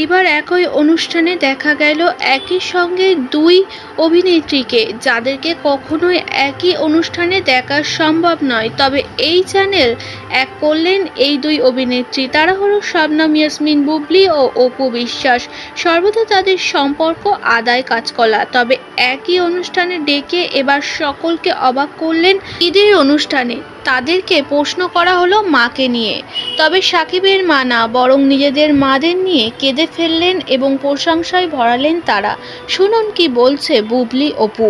এবার একই অনুষ্ঠানে দেখা গেল একই সঙ্গে দুই অভিনেত্রীকে, যাদেরকে কখনোই একই অনুষ্ঠানে দেখা সম্ভব নয়। তবে এই চ্যানেল এক করলেন এই দুই অভিনেত্রী। তারা হলো শবনম ইয়াসমিন বুবলী ও অপু বিশ্বাস। সর্বদা তাদের সম্পর্ক আদায় কাজকলা। তবে একই অনুষ্ঠানে ডেকে এবার সকলকে অবাক করলেন ঈদের অনুষ্ঠানে। তাদেরকে প্রশ্ন করা হলো মাকে নিয়ে। তবে সাকিবের মা না, বরং নিজেদের মাদের নিয়ে কেঁদে ফেললেন এবং প্রশংসায় ভরালেন তারা। শুনুন কি বলছে বুবলী অপু।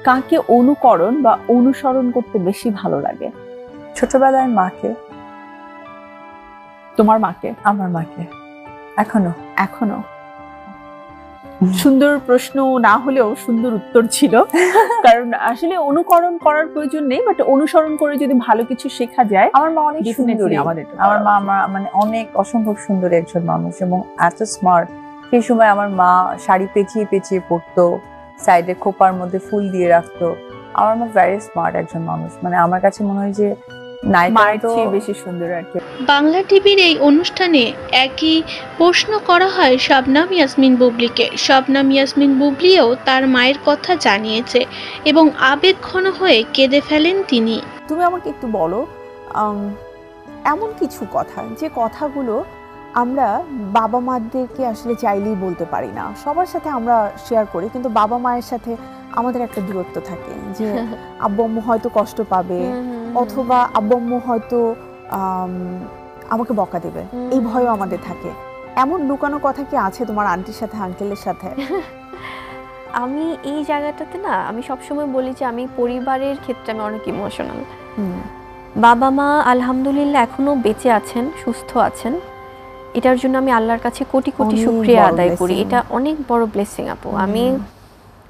কাকে অনুকরণ বা অনুসরণ করতে বেশি ভালো লাগে? ছোটবেলায় মাকে। তোমার মাকে? আমার মাকে। এখনো। এখনো? সুন্দর প্রশ্ন না হলেও সুন্দর উত্তর ছিল। কারণ আসলে অনুকরণ করার প্রয়োজন নেই, বাট অনুসরণ করে যদি ভালো কিছু শেখা যায়। আমার মা অনেক সুন্দরী। আমার মা মানে অনেক অসম্ভব সুন্দরী একজন মানুষ এবং এত স্মার্ট। সেই সময় আমার মা শাড়ি পেঁচিয়ে পেঁচিয়ে পরতো, সাইডে খোপার মধ্যে ফুল দিয়ে রাখতো। আমার মা ভেরি স্মার্ট একজন মানুষ। মানে আমার কাছে মনে হয় যে মায়ের চেয়ে বেশি সুন্দর আর কি। বাংলা টিভির এই অনুষ্ঠানে একই প্রশ্ন করা হয় শবনম ইয়াসমিন বুবলীকে। শবনম ইয়াসমিন বুবলীও তার মায়ের কথা জানিয়েছে এবং আবেগঘন হয়ে কেঁদে ফেলেন তিনি। তুমি আমাকে একটু বলো এমন কিছু কথা, যে কথাগুলো আমরা বাবা মাদেরকে আসলে চাইলেই বলতে পারি না। সবার সাথে আমরা শেয়ার করি, কিন্তু বাবা মায়ের সাথে আমাদের একটা দূরত্ব থাকে, যে আব্বু আম্মু হয়তো কষ্ট পাবে, অথবা আব্বু আম্মু হয়তো আমাকে বকা দেবে, এই ভয়ও আমাদের থাকে। এমন লুকানো কথা কি আছে তোমার আন্টির সাথে, আঙ্কেলের সাথে? আমি এই জায়গাটাতে না, আমি সবসময় বলি যে আমি পরিবারের ক্ষেত্রে আমি অনেক ইমোশনাল। বাবা মা আলহামদুলিল্লাহ এখনো বেঁচে আছেন, সুস্থ আছেন। এটার জন্য আমি আল্লাহর কাছে কোটি কোটি শুকরিয়া আদায় করি। এটা অনেক বড় ব্লেসিং আপু। আমি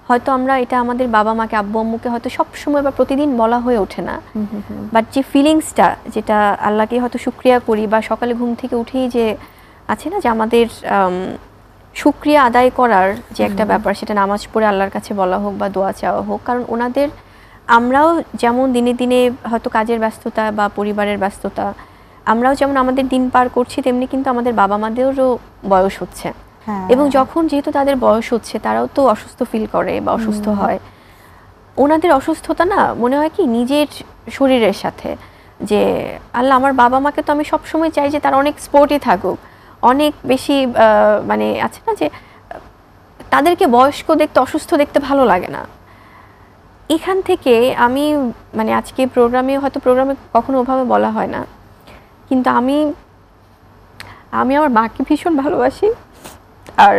হয়তো আমরা এটা আমাদের বাবা মাকে, আব্বু আম্মুকে হয়তো সবসময় বা প্রতিদিন বলা হয়ে ওঠে না, বাট যে ফিলিংসটা, যেটা আল্লাহকে হয়তো শুকরিয়া করি, বা সকালে ঘুম থেকে উঠেই যে আছে না যে আমাদের শুকরিয়া আদায় করার যে একটা ব্যাপার, সেটা নামাজ পড়ে আল্লাহর কাছে বলা হোক বা দোয়া চাওয়া হোক। কারণ ওনাদের, আমরাও যেমন দিনে দিনে হয়তো কাজের ব্যস্ততা বা পরিবারের ব্যস্ততা, আমরাও যেমন আমাদের দিন পার করছি, তেমনি কিন্তু আমাদের বাবা মাদেরও বয়স হচ্ছে। এবং যখন যেহেতু তাদের বয়স হচ্ছে, তারাও তো অসুস্থ ফিল করে বা অসুস্থ হয়। ওনাদের অসুস্থতা না মনে হয় কি নিজের শরীরের সাথে, যে আল্লাহ আমার বাবা মাকে তো আমি সবসময় চাই যে তারা অনেক স্পোর্টি থাকুক, অনেক বেশি মানে আছে না যে তাদেরকে বয়স্ক দেখতে, অসুস্থ দেখতে ভালো লাগে না। এখান থেকে আমি মানে আজকে প্রোগ্রামে কখনো ওভাবে বলা হয় না, কিন্তু আমি আমার মাকে ভীষণ ভালোবাসি। আর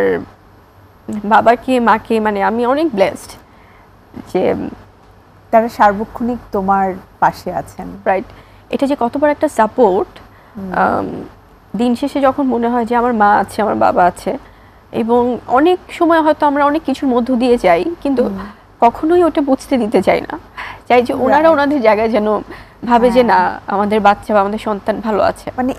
বাবাকে, মাকে, মানে আমি অনেক ব্লেসড যে তারা সার্বক্ষণিক তোমার পাশে আছেন। রাইট। এটা যে কত বড় একটা সাপোর্ট। দিন শেষে যখন মনে হয় যে আমার মা আছে, আমার বাবা আছে, এবং অনেক সময় হয়তো আমরা অনেক কিছুর মধ্য দিয়ে যাই, কিন্তু কখনোই ওটা বুঝতে দিতে চাই না। চাই যে ওনারা ওনাদের জায়গায় যেন ভাবে যে না, আমাদের বাচ্চা বা আমাদের সন্তান ভালো আছে। মানে